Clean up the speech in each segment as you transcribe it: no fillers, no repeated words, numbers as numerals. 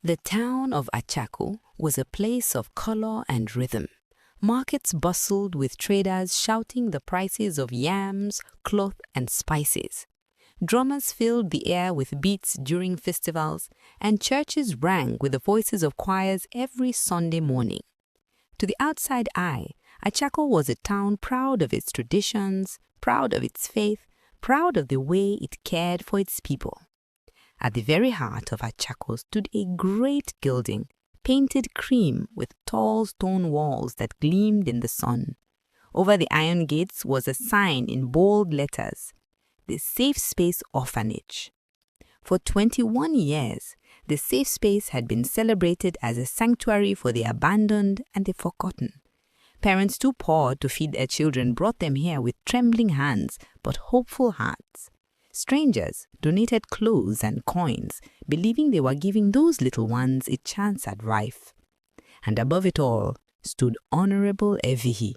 The town of Achaku was a place of color and rhythm. Markets bustled with traders shouting the prices of yams, cloth, and spices. Drummers filled the air with beats during festivals, and churches rang with the voices of choirs every Sunday morning. To the outside eye, Achaku was a town proud of its traditions, proud of its faith, proud of the way it cared for its people. At the very heart of Achaku stood a great building, painted cream with tall stone walls that gleamed in the sun. Over the iron gates was a sign in bold letters, "The Safe Space Orphanage." For 21 years, the safe space had been celebrated as a sanctuary for the abandoned and the forgotten. Parents too poor to feed their children brought them here with trembling hands but hopeful hearts. Strangers donated clothes and coins, believing they were giving those little ones a chance at life. And above it all stood Honorable Ervihi.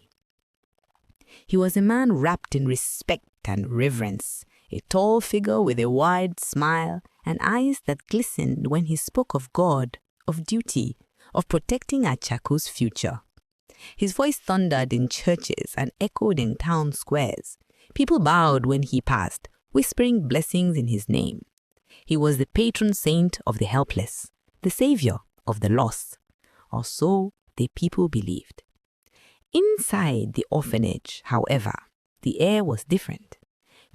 He was a man wrapped in respect and reverence, a tall figure with a wide smile and eyes that glistened when he spoke of God, of duty, of protecting Achaku's future. His voice thundered in churches and echoed in town squares. People bowed when he passed, whispering blessings in his name. He was the patron saint of the helpless, the savior of the lost, or so the people believed. Inside the orphanage, however, the air was different.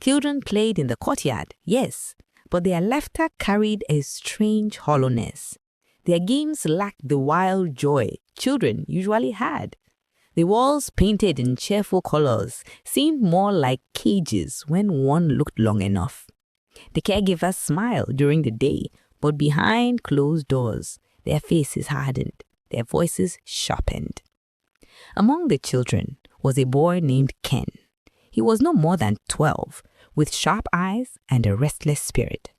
Children played in the courtyard, yes, but their laughter carried a strange hollowness. Their games lacked the wild joy children usually had. The walls, painted in cheerful colors, seemed more like cages when one looked long enough. The caregivers smiled during the day, but behind closed doors, their faces hardened, their voices sharpened. Among the children was a boy named Ken. He was no more than 12, with sharp eyes and a restless spirit.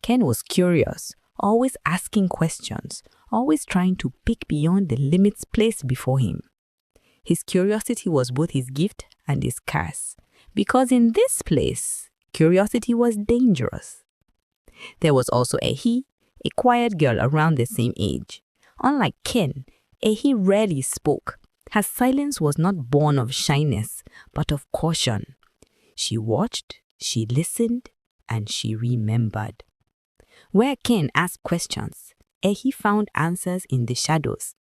Ken was curious, always asking questions, always trying to peek beyond the limits placed before him. His curiosity was both his gift and his curse, because in this place, curiosity was dangerous. There was also Ehi, a quiet girl around the same age. Unlike Ken, Ehi rarely spoke. Her silence was not born of shyness, but of caution. She watched, she listened, and she remembered. Where Ken asked questions, Ehi found answers in the shadows.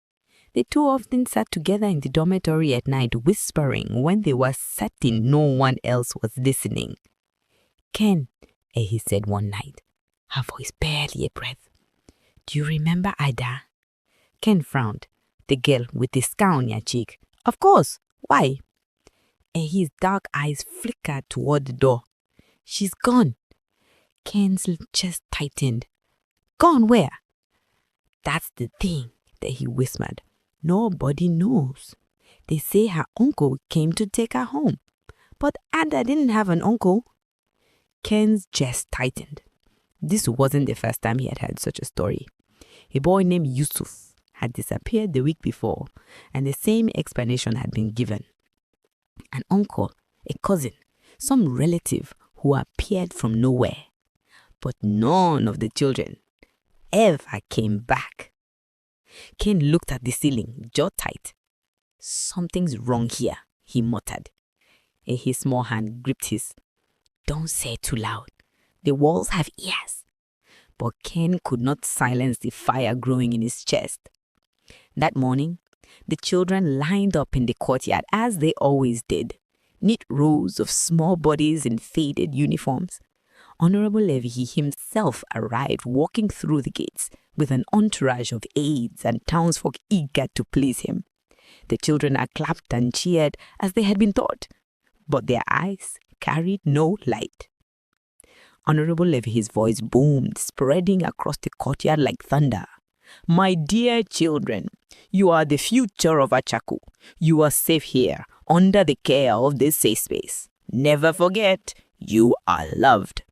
They too often sat together in the dormitory at night whispering when they were certain no one else was listening. "Ken," Ehi said one night, her voice barely a breath, "do you remember Ada?" Ken frowned. The girl with the scar on her cheek. "Of course. Why?" Ehi's dark eyes flickered toward the door. "She's gone." Ken's chest tightened. "Gone where?" "That's the thing," he whispered. "Nobody knows. They say her uncle came to take her home. But Ada didn't have an uncle." Ken's chest tightened. This wasn't the first time he had heard such a story. A boy named Yusuf had disappeared the week before, and the same explanation had been given. An uncle, a cousin, some relative who appeared from nowhere. But none of the children ever came back. Ken looked at the ceiling, jaw tight. "Something's wrong here," he muttered. His small hand gripped his. "Don't say it too loud. The walls have ears." But Ken could not silence the fire growing in his chest. That morning, the children lined up in the courtyard as they always did, neat rows of small bodies in faded uniforms. Honorable Ervihi himself arrived walking through the gates with an entourage of aides and townsfolk eager to please him. The children had clapped and cheered as they had been taught, but their eyes carried no light. Honorable Ervihi's voice boomed, spreading across the courtyard like thunder. "My dear children, you are the future of Achaku. You are safe here, under the care of this safe space. Never forget, you are loved."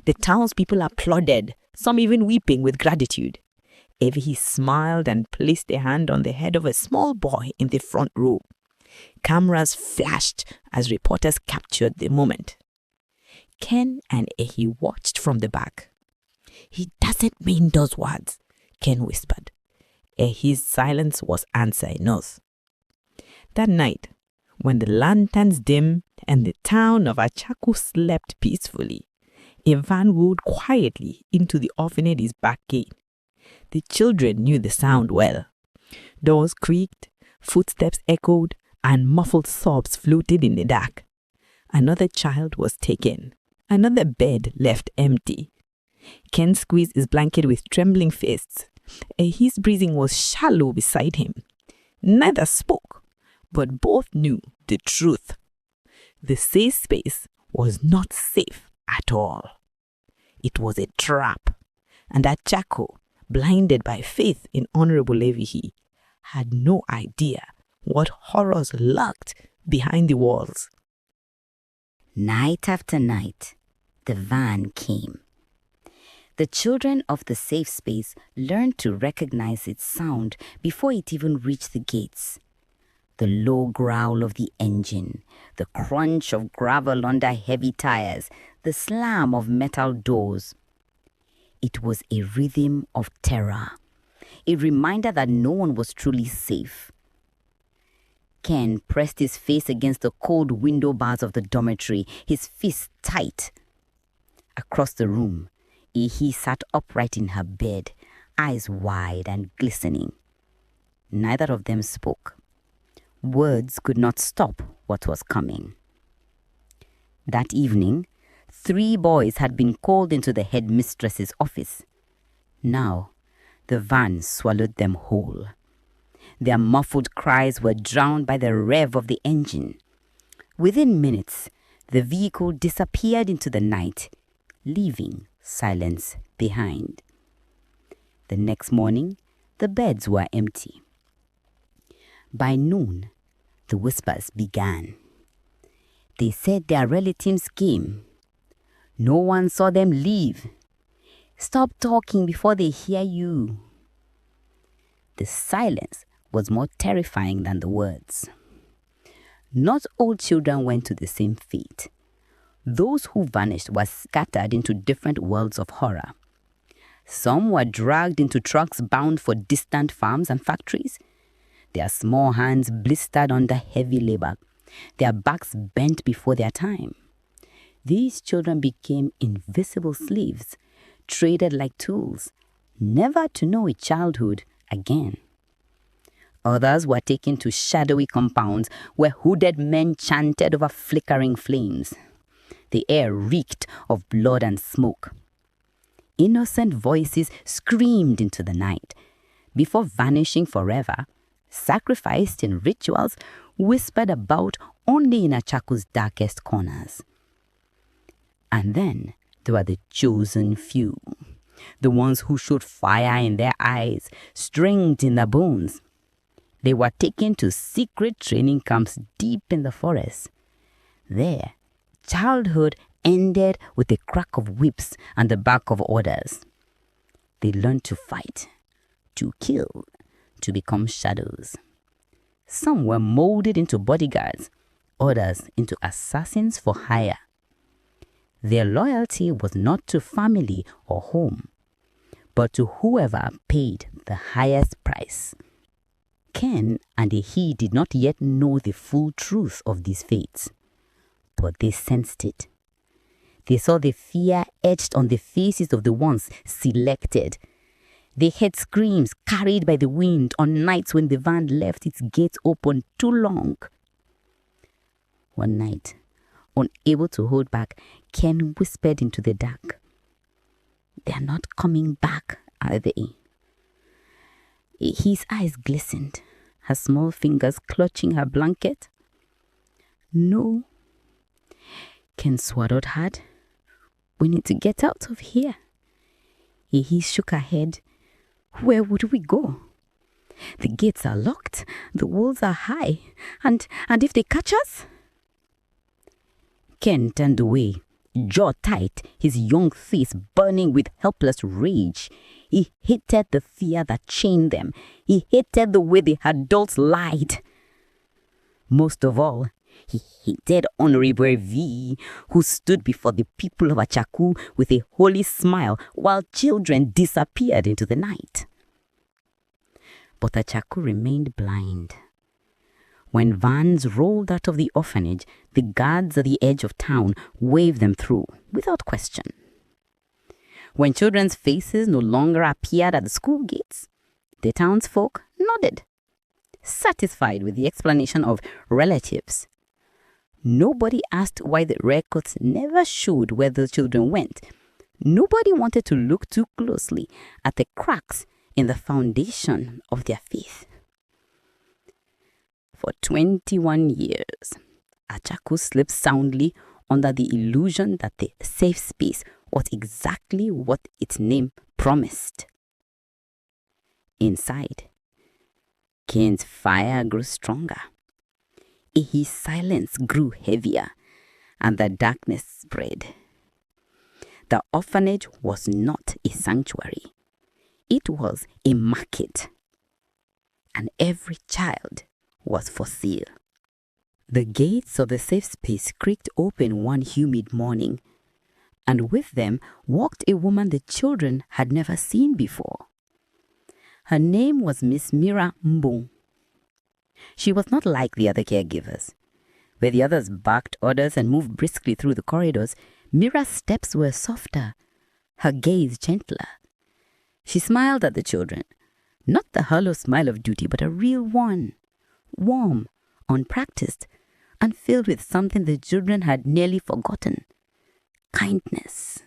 The townspeople applauded, some even weeping with gratitude. Ervihi smiled and placed a hand on the head of a small boy in the front row. Cameras flashed as reporters captured the moment. Ken and Ehi watched from the back. "He doesn't mean those words," Ken whispered. His silence was answer enough. That night, when the lanterns dimmed and the town of Achaku slept peacefully, a van rolled quietly into the orphanage's back gate. The children knew the sound well. Doors creaked, footsteps echoed, and muffled sobs floated in the dark. Another child was taken. Another bed left empty. Ken squeezed his blanket with trembling fists. His breathing was shallow beside him. Neither spoke, but both knew the truth. The safe space was not safe at all. It was a trap, and Achaku, blinded by faith in Honorable Ervihi, had no idea what horrors lurked behind the walls. Night after night, the van came. The children of the safe space learned to recognize its sound before it even reached the gates. The low growl of the engine, the crunch of gravel under heavy tires, the slam of metal doors. It was a rhythm of terror, a reminder that no one was truly safe. Ken pressed his face against the cold window bars of the dormitory, his fists tight. Across the room, he sat upright in her bed, eyes wide and glistening. Neither of them spoke. Words could not stop what was coming. That evening, 3 boys had been called into the headmistress's office. Now, the van swallowed them whole. Their muffled cries were drowned by the rev of the engine. Within minutes, the vehicle disappeared into the night, leaving silence behind. The next morning, the beds were empty. By noon, the whispers began. They said their relatives came. No one saw them leave. Stop talking before they hear you. The silence was more terrifying than the words. Not all children went to the same fate. Those who vanished were scattered into different worlds of horror. Some were dragged into trucks bound for distant farms and factories. Their small hands blistered under heavy labor, their backs bent before their time. These children became invisible slaves, traded like tools, never to know a childhood again. Others were taken to shadowy compounds where hooded men chanted over flickering flames. The air reeked of blood and smoke. Innocent voices screamed into the night. Before vanishing forever, sacrificed in rituals whispered about only in Achaku's darkest corners. And then there were the chosen few, the ones who showed fire in their eyes, strength in their bones. They were taken to secret training camps deep in the forest. There, childhood ended with the crack of whips and the bark of orders. They learned to fight, to kill, to become shadows. Some were molded into bodyguards, others into assassins for hire. Their loyalty was not to family or home, but to whoever paid the highest price. Ken and he did not yet know the full truth of these fates, but they sensed it. They saw the fear etched on the faces of the ones selected. They heard screams carried by the wind on nights when the van left its gates open too long. One night, unable to hold back, Ken whispered into the dark, "They are not coming back, are they?" His eyes glistened, her small fingers clutching her blanket. "No." Ken swallowed hard. "We need to get out of here." He shook her head. "Where would we go? The gates are locked, the walls are high, and if they catch us?" Ken turned away, jaw tight, his young face burning with helpless rage. He hated the fear that chained them. He hated the way the adults lied. Most of all, he hated Honorable Ervihi, who stood before the people of Achaku with a holy smile while children disappeared into the night. but Achaku remained blind. When vans rolled out of the orphanage, the guards at the edge of town waved them through without question. When children's faces no longer appeared at the school gates, the townsfolk nodded, satisfied with the explanation of relatives. Nobody asked why the records never showed where the children went. Nobody wanted to look too closely at the cracks in the foundation of their faith. For 21 years, Achaku slept soundly under the illusion that the safe space was exactly what its name promised. Inside, Cain's fire grew stronger. His silence grew heavier, and the darkness spread. The orphanage was not a sanctuary. It was a market, and every child was for sale. The gates of the safe space creaked open one humid morning, and with them walked a woman the children had never seen before. Her name was Miss Mira Mbum. She was not like the other caregivers. Where the others barked orders and moved briskly through the corridors, Mira's steps were softer, her gaze gentler. She smiled at the children, not the hollow smile of duty, but a real one, warm, unpracticed, and filled with something the children had nearly forgotten: kindness.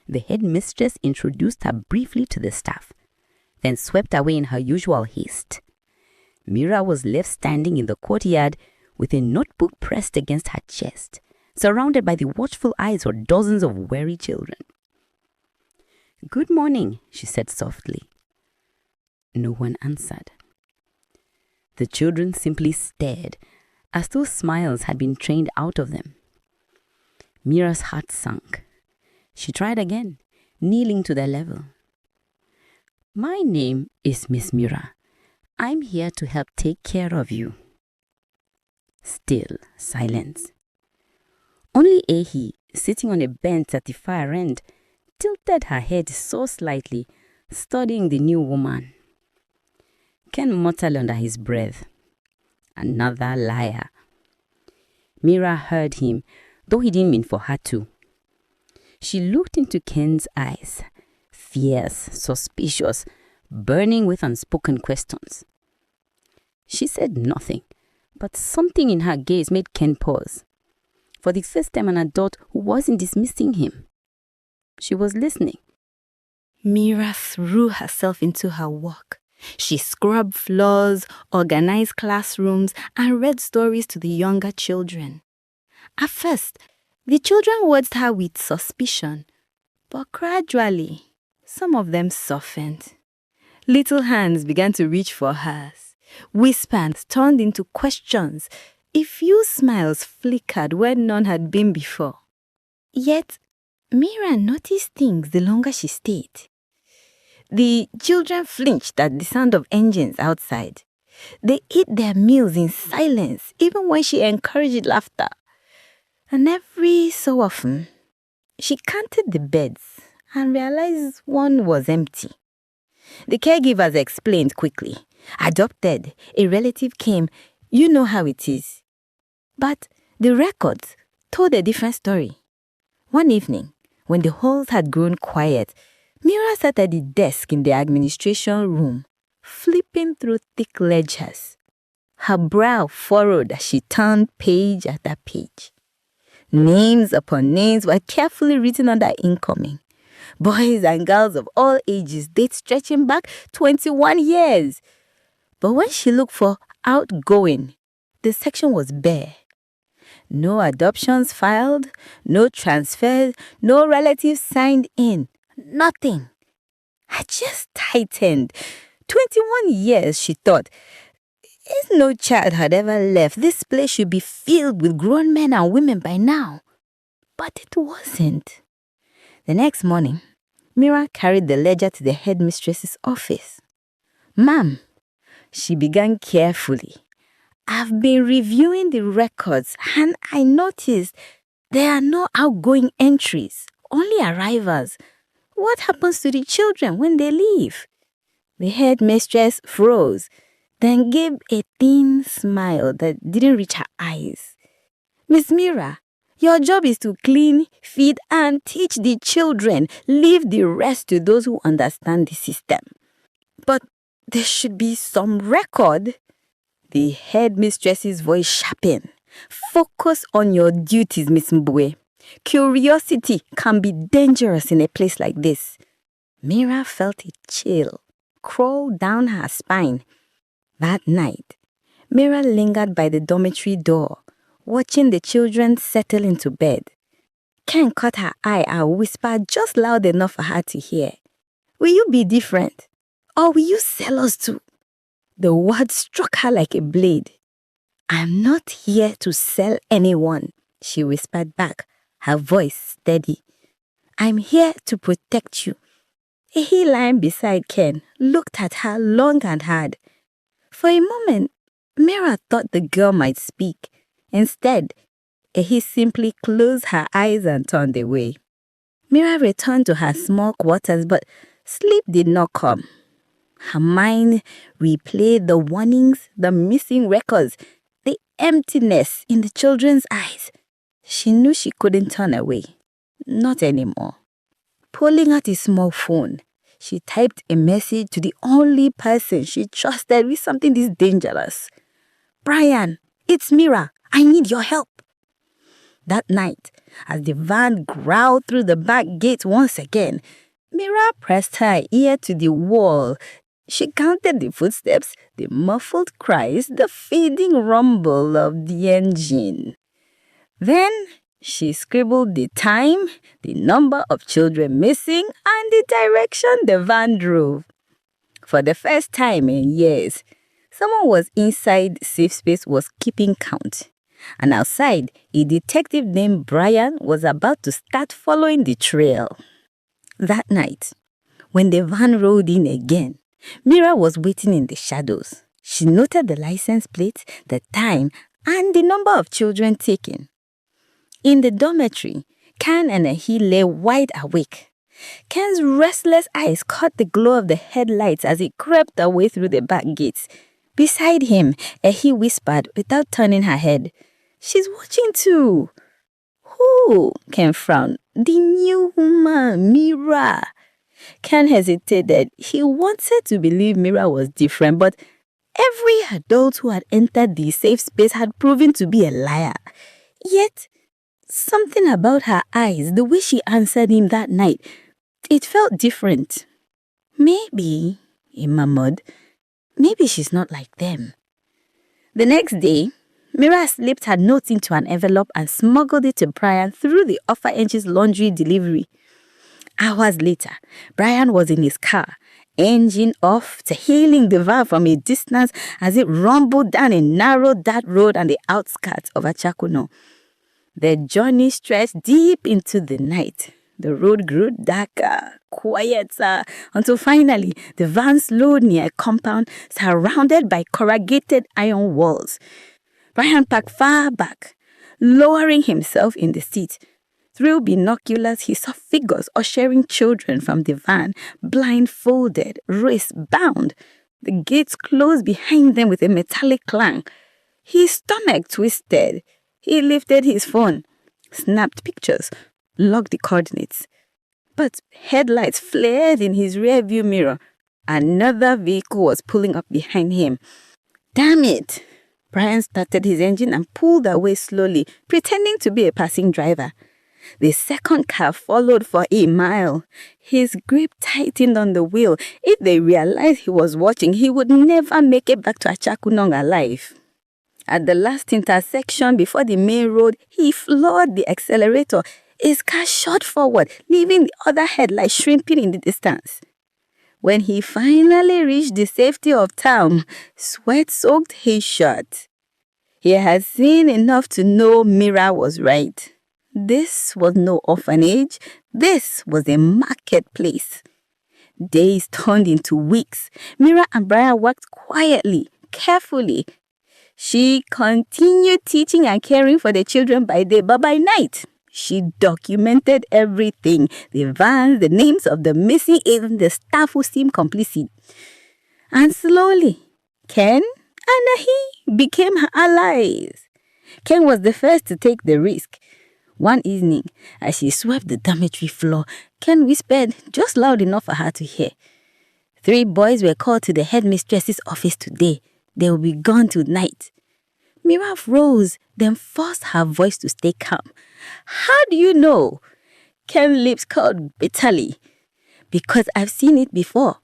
The headmistress introduced her briefly to the staff, then swept away in her usual haste. Mira was left standing in the courtyard with a notebook pressed against her chest, surrounded by the watchful eyes of dozens of wary children. "Good morning," she said softly. No one answered. The children simply stared, as though smiles had been trained out of them. Mira's heart sank. She tried again, kneeling to their level. "My name is Miss Mira. I'm here to help take care of you." Still silence. Only Ervihi, sitting on a bench at the far end, tilted her head so slightly, studying the new woman. Ken muttered under his breath, "Another liar." Mira heard him, though he didn't mean for her to. She looked into Ken's eyes, fierce, suspicious, burning with unspoken questions. She said nothing, but something in her gaze made Ken pause. For the first time, an adult who wasn't dismissing him. She was listening. Mira threw herself into her work. She scrubbed floors, organized classrooms, and read stories to the younger children. At first, the children watched her with suspicion, but gradually, some of them softened. Little hands began to reach for hers. Whispers turned into questions. A few smiles flickered where none had been before. Yet, Mira noticed things the longer she stayed. The children flinched at the sound of engines outside. They ate their meals in silence, even when she encouraged laughter. And every so often, she counted the beds and realized one was empty. The caregivers explained quickly. Adopted, a relative came, you know how it is. But the records told a different story. One evening, when the halls had grown quiet, Mira sat at the desk in the administration room, flipping through thick ledgers. Her brow furrowed as she turned page after page. Names upon names were carefully written under incoming. Boys and girls of all ages, dates stretching back 21 years. But when she looked for outgoing, the section was bare. No adoptions filed, no transfers, no relatives signed in. Nothing. I just tightened. 21 years, she thought. If no child had ever left, this place should be filled with grown men and women by now. But it wasn't. The next morning, Mira carried the ledger to the headmistress's office. "Ma'am," she began carefully, "I've been reviewing the records and I noticed there are no outgoing entries, only arrivals. What happens to the children when they leave?" The headmistress froze, then gave a thin smile that didn't reach her eyes. Miss Mira, your job is to clean, feed, and teach the children. Leave the rest to those who understand the system. But there should be some record. The headmistress's voice sharpened. Focus on your duties, Miss Mbue. Curiosity can be dangerous in a place like this. Mira felt a chill crawl down her spine. That night, Mira lingered by the dormitory door, watching the children settle into bed. Ken caught her eye and whispered just loud enough for her to hear. Will you be different? Or will you sell us too? The word struck her like a blade. I'm not here to sell anyone, she whispered back, her voice steady. I'm here to protect you. He lying beside Ken looked at her long and hard. For a moment, Mira thought the girl might speak. Instead, he simply closed her eyes and turned away. Mira returned to her small quarters, but sleep did not come. Her mind replayed the warnings, the missing records, the emptiness in the children's eyes. She knew she couldn't turn away. Not anymore. Pulling out a small phone, she typed a message to the only person she trusted with something this dangerous. Bryan, it's Mira. I need your help. That night, as the van growled through the back gate once again, Mira pressed her ear to the wall. She counted the footsteps, the muffled cries, the fading rumble of the engine. Then she scribbled the time, the number of children missing, and the direction the van drove. For the first time in years, someone was inside safe space was keeping count. And outside, a detective named Bryan was about to start following the trail. That night, when the van rolled in again, Mira was waiting in the shadows. She noted the license plate, the time, and the number of children taken. In the dormitory, Ken and he lay wide awake. Ken's restless eyes caught the glow of the headlights as he crept away through the back gates. Beside him, he whispered without turning her head, "She's watching too." "Who?" Ken frowned. "The new woman, Mira." Ken hesitated. He wanted to believe Mira was different, but every adult who had entered the safe space had proven to be a liar. Yet, something about her eyes, the way she answered him that night, it felt different. Maybe, he murmured, maybe she's not like them. The next day, Mira slipped her note into an envelope and smuggled it to Bryan through the Orphanage's laundry delivery. Hours later, Bryan was in his car, engine off, hailing the van from a distance as it rumbled down a narrow dirt road on the outskirts of Achaku. Their journey stretched deep into the night. The road grew darker, quieter, until finally the van slowed near a compound surrounded by corrugated iron walls. Bryan parked far back, lowering himself in the seat. Through binoculars, he saw figures ushering children from the van, blindfolded, wrist-bound. The gates closed behind them with a metallic clang. His stomach twisted. He lifted his phone, snapped pictures, logged the coordinates. But headlights flared in his rearview mirror. Another vehicle was pulling up behind him. Damn it! Bryan started his engine and pulled away slowly, pretending to be a passing driver. The second car followed for a mile. His grip tightened on the wheel. If they realized he was watching, he would never make it back to Achaku alive. At the last intersection before the main road, he floored the accelerator. His car shot forward, leaving the other headlight shrimping in the distance. When he finally reached the safety of town, sweat soaked his shirt. He had seen enough to know Mira was right. This was no orphanage. This was a marketplace. Days turned into weeks. Mira and Bryan worked quietly, carefully. She continued teaching and caring for the children by day, but by night, she documented everything. The vans, the names of the missing, even the staff who seemed complicit. And slowly, Ken and he became allies. Ken was the first to take the risk. One evening, as she swept the dormitory floor, Ken whispered just loud enough for her to hear. 3 boys were called to the headmistress's office today. They will be gone tonight. Mira rose, then forced her voice to stay calm. How do you know? Ken's lips curled bitterly. Because I've seen it before.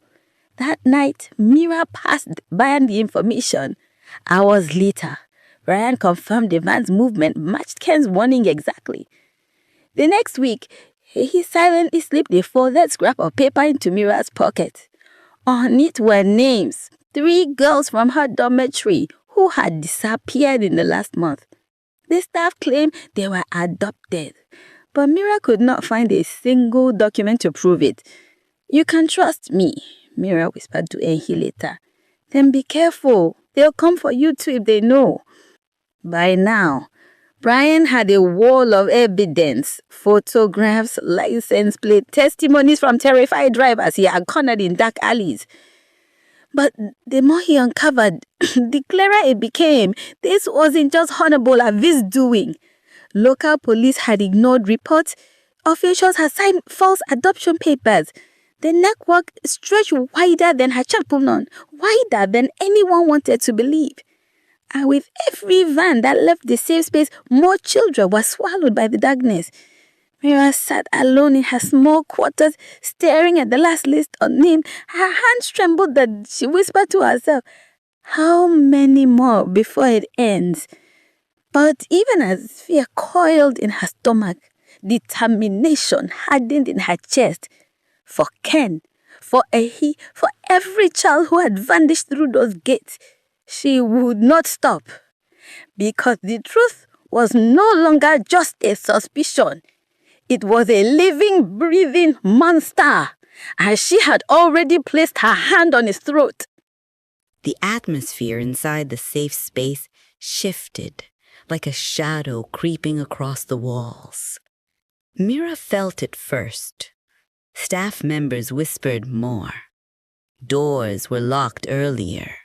That night, Mira passed Bryan the information. Hours later, Bryan confirmed the van's movement matched Ken's warning exactly. The next week, he silently slipped a folded scrap of paper into Mira's pocket. On it were names, 3 girls from her dormitory who had disappeared in the last month. The staff claimed they were adopted, but Mira could not find a single document to prove it. You can trust me, Mira whispered to Ervihi later. Then be careful. They'll come for you too if they know. By now, Bryan had a wall of evidence, photographs, license plate, testimonies from terrified drivers he had cornered in dark alleys. But the more he uncovered, the clearer it became. This wasn't just Honorable Ervihi's doing. Local police had ignored reports. Officials had signed false adoption papers. The network stretched wider than Achaku, wider than anyone wanted to believe. And with every van that left the safe space, more children were swallowed by the darkness. Mira sat alone in her small quarters, staring at the last list unnamed. Her hands trembled that she whispered to herself, how many more before it ends? But even as fear coiled in her stomach, determination hardened in her chest. For Ken, for Ervihi, for every child who had vanished through those gates, she would not stop. Because the truth was no longer just a suspicion. It was a living, breathing monster, and she had already placed her hand on its throat. The atmosphere inside the safe space shifted, like a shadow creeping across the walls. Mira felt it first. Staff members whispered more. Doors were locked earlier.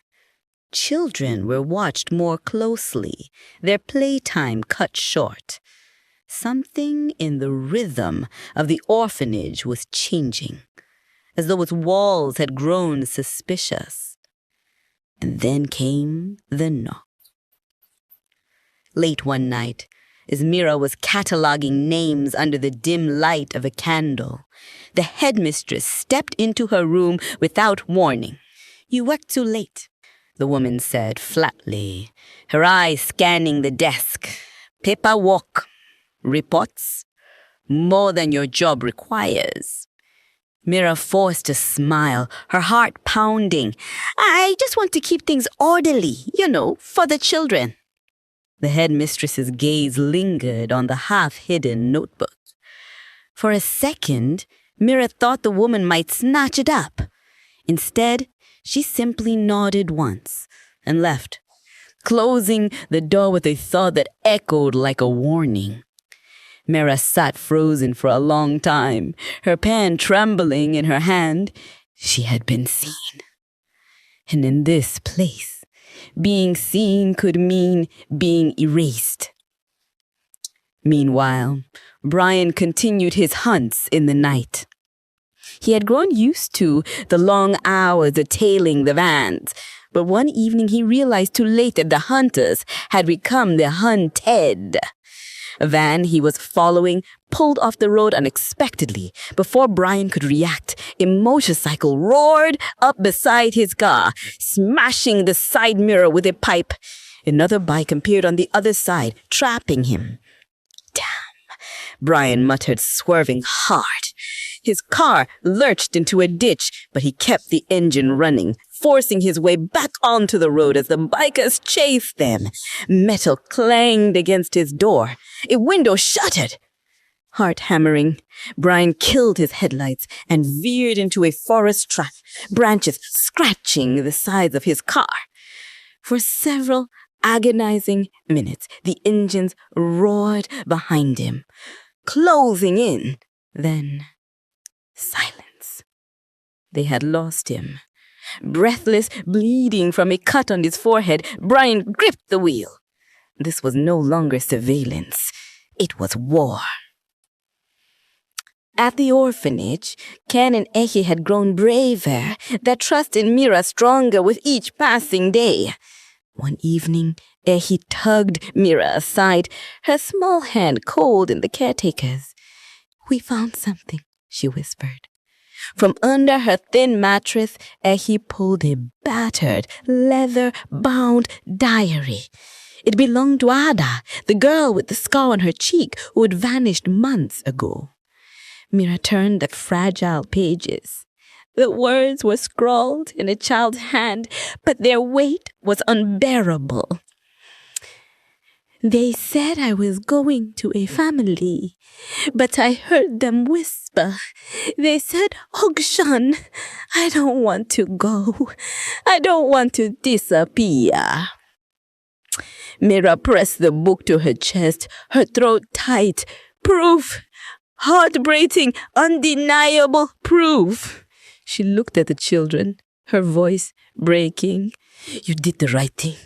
Children were watched more closely, their playtime cut short. Something in the rhythm of the orphanage was changing, as though its walls had grown suspicious. And then came the knock. Late one night, as Mira was cataloging names under the dim light of a candle, the headmistress stepped into her room without warning. You worked too late, the woman said flatly, her eyes scanning the desk. Paperwork. Reports? More than your job requires. Mira forced a smile, her heart pounding. I just want to keep things orderly, for the children. The headmistress's gaze lingered on the half-hidden notebook. For a second, Mira thought the woman might snatch it up. Instead, she simply nodded once and left, closing the door with a thud that echoed like a warning. Mira sat frozen for a long time, her pen trembling in her hand. She had been seen. And in this place, being seen could mean being erased. Meanwhile, Bryan continued his hunts in the night. He had grown used to the long hours of tailing the vans, but one evening he realized too late that the hunters had become the hunted. A van he was following pulled off the road unexpectedly. Before Bryan could react, a motorcycle roared up beside his car, smashing the side mirror with a pipe. Another bike appeared on the other side, trapping him. Damn, Bryan muttered, swerving hard. His car lurched into a ditch, but he kept the engine running, forcing his way back onto the road as the bikers chased them. Metal clanged against his door. A window shuttered. Heart hammering, Bryan killed his headlights and veered into a forest track, branches scratching the sides of his car. For several agonizing minutes, the engines roared behind him, closing in. Then silence. They had lost him. Breathless, bleeding from a cut on his forehead, Bryan gripped the wheel. This was no longer surveillance. It was war. At the orphanage, Ken and Ehi had grown braver, their trust in Mira stronger with each passing day. One evening, Ehi tugged Mira aside, her small hand cold in the caretaker's. "We found something," she whispered. From under her thin mattress, Ehi pulled a battered, leather-bound diary. It belonged to Ada, the girl with the scar on her cheek who had vanished months ago. Mira turned the fragile pages. The words were scrawled in a child's hand, but their weight was unbearable. "They said I was going to a family, but I heard them whisper. They said, 'Hogshan, I don't want to go. I don't want to disappear.'" Mira pressed the book to her chest, her throat tight. Proof! Heartbreaking, undeniable proof. She looked at the children, her voice breaking. "You did the right thing.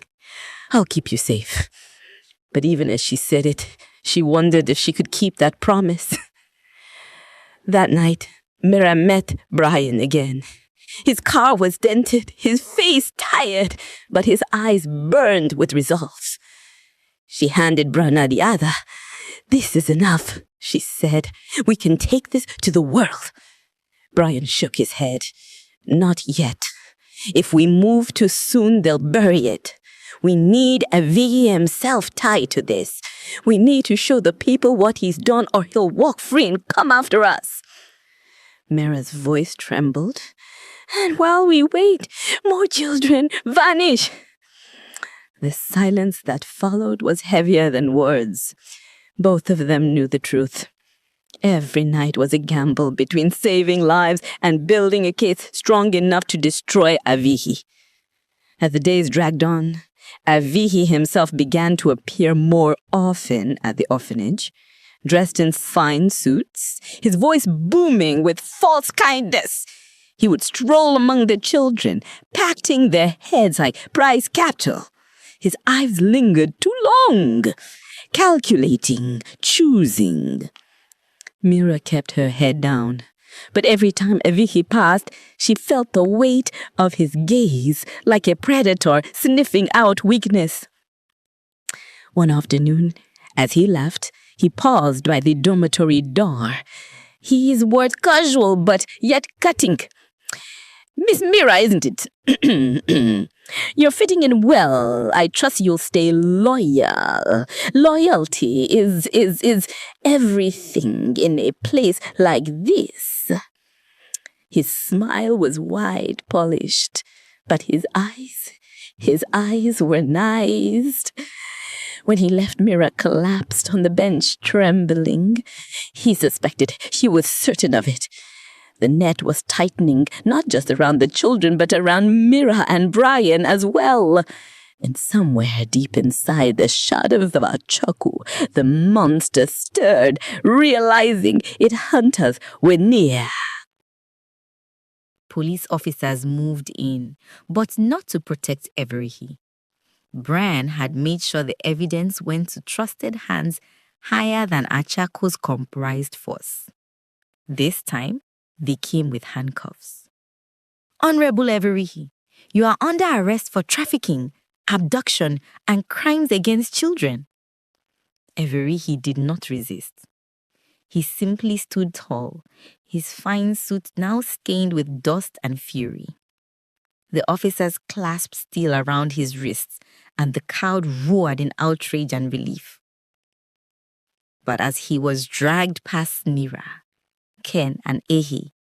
I'll keep you safe." But even as she said it, she wondered if she could keep that promise. That night, Mira met Bryan again. His car was dented, his face tired, but his eyes burned with resolve. She handed Brana the other. "This is enough," she said. "We can take this to the world." Bryan shook his head. "Not yet. If we move too soon, they'll bury it. We need Ervihi himself tied to this. We need to show the people what he's done, or he'll walk free and come after us." Mira's voice trembled. "And while we wait, more children vanish." The silence that followed was heavier than words. Both of them knew the truth. Every night was a gamble between saving lives and building a case strong enough to destroy Ervihi. As the days dragged on, Ervihi himself began to appear more often at the orphanage, dressed in fine suits, his voice booming with false kindness. He would stroll among the children, patting their heads like prize capital. His eyes lingered too long, calculating, choosing. Mira kept her head down, but every time Ervihi passed, she felt the weight of his gaze like a predator sniffing out weakness. One afternoon, as he left, he paused by the dormitory door. His words casual but yet cutting. "Miss Mira, isn't it? You're fitting in well. I trust you'll stay loyal. Loyalty is everything in a place like this." His smile was wide, polished, but his eyes were nice. When he left, Mira collapsed on the bench, trembling. He suspected, she was certain of it. The net was tightening, not just around the children, but around Mira and Bryan as well. And somewhere deep inside the shadows of Achaku, the monster stirred, realizing its hunters were near. Police officers moved in, but not to protect Ervihi. Bryan had made sure the evidence went to trusted hands higher than Achaku's comprised force. This time, they came with handcuffs. "Honorable Ervihi, you are under arrest for trafficking, abduction, and crimes against children." Ervihi did not resist. He simply stood tall, his fine suit now stained with dust and fury. The officers clasped steel around his wrists, and the crowd roared in outrage and relief. But as he was dragged past Mira, Ken, and Ehi,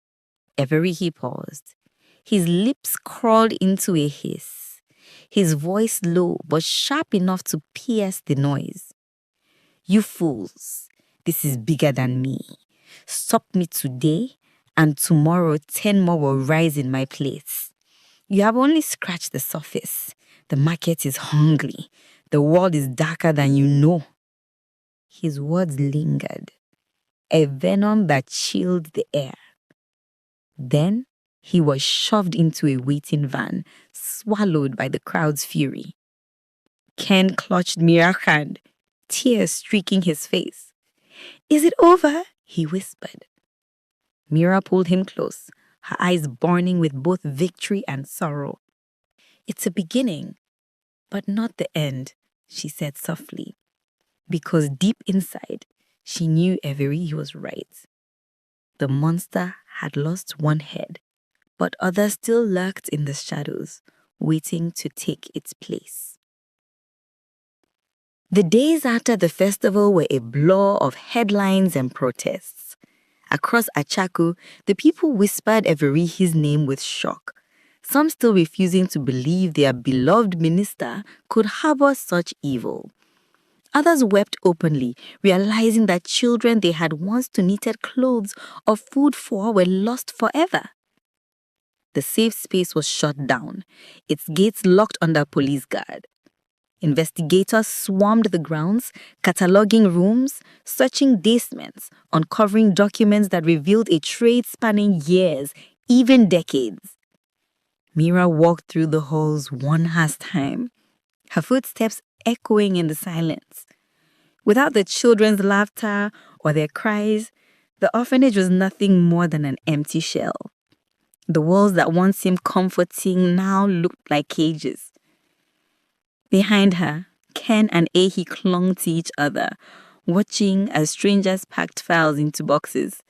Ervihi paused. His lips crawled into a hiss, his voice low but sharp enough to pierce the noise. "You fools, this is bigger than me. Stop me today, and tomorrow 10 more will rise in my place. You have only scratched the surface. The market is hungry. The world is darker than you know." His words lingered, a venom that chilled the air. Then He was shoved into a waiting van, swallowed by the crowd's fury. Ken clutched Mira's hand, tears streaking his face. "Is it over?" he whispered. Mira pulled him close, her eyes burning with both victory and sorrow. "It's a beginning, but not the end," she said softly, because deep inside, she knew Ervihi was right. The monster had lost one head, but others still lurked in the shadows, waiting to take its place. The days after the festival were a blur of headlines and protests. Across Achaku, the people whispered Ervihi's name with shock, some still refusing to believe their beloved minister could harbor such evil. Others wept openly, realizing that children they had once donated clothes or food for were lost forever. The safe space was shut down, its gates locked under police guard. Investigators swarmed the grounds, cataloging rooms, searching basements, uncovering documents that revealed a trade spanning years, even decades. Mira walked through the halls one last time, her footsteps echoing in the silence. Without the children's laughter or their cries, the orphanage was nothing more than an empty shell. The walls that once seemed comforting now looked like cages. Behind her, Ken and Ervihi clung to each other, watching as strangers packed files into boxes.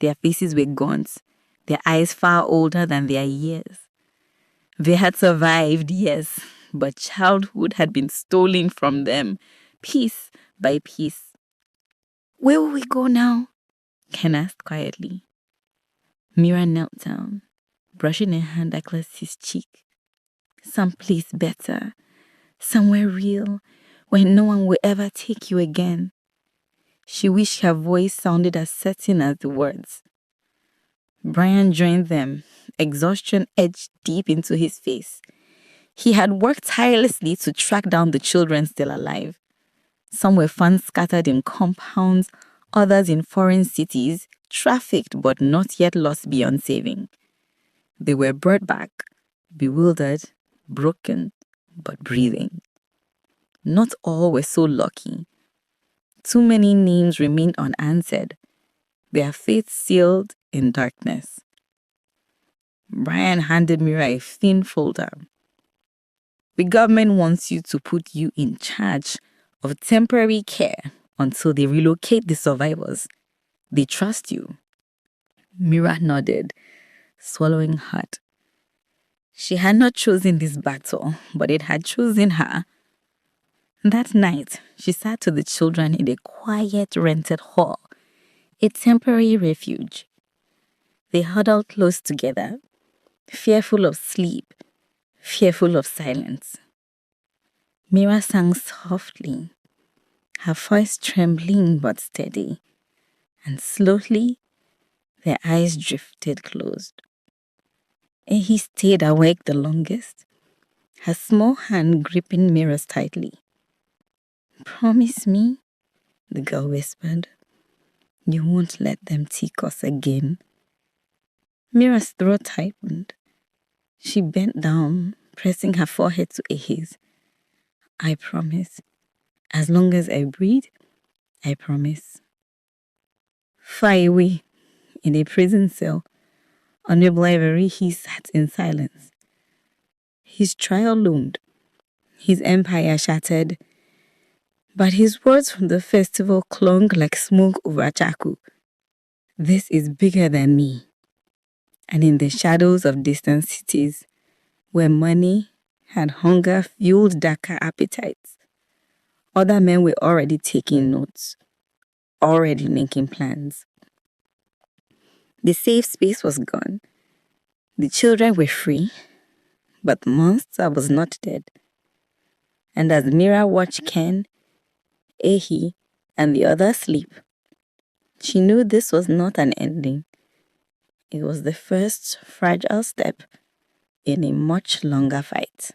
Their faces were gaunt, their eyes far older than their years. They had survived, yes, but childhood had been stolen from them, piece by piece. "Where will we go now?" Ken asked quietly. Mira knelt down, brushing a hand across his cheek. "Someplace better. Somewhere real, where no one will ever take you again." She wished her voice sounded as certain as the words. Bryan joined them, exhaustion etched deep into his face. He had worked tirelessly to track down the children still alive. Some were found scattered in compounds, others in foreign cities, trafficked but not yet lost beyond saving. They were brought back, bewildered, broken, but breathing. Not all were so lucky. Too many names remained unanswered, their fates sealed in darkness. Bryan handed Mira a thin folder. "The government wants you to put you in charge of temporary care until they relocate the survivors. They trust you." Mira nodded, swallowing hard. She had not chosen this battle, but it had chosen her. That night, she sat with the children in a quiet rented hall, a temporary refuge. They huddled close together, fearful of sleep, fearful of silence. Mira sang softly, her voice trembling but steady, and slowly their eyes drifted closed. Ervihi stayed awake the longest, her small hand gripping Mira's tightly. "Promise me," the girl whispered, "you won't let them take us again." Mira's throat tightened. She bent down, pressing her forehead to Ervihi's. "I promise. As long as I breathe, I promise." Far away, in a prison cell, Honorable Ervihi sat in silence. His trial loomed, his empire shattered, but his words from the festival clung like smoke over Achaku. "This is bigger than me." And in the shadows of distant cities, where money and hunger fueled darker appetites, other men were already taking notes, already making plans. The safe space was gone. The children were free, but the monster was not dead. And as Mira watched Ken, Ervihi, and the others sleep, she knew this was not an ending. It was the first fragile step in a much longer fight.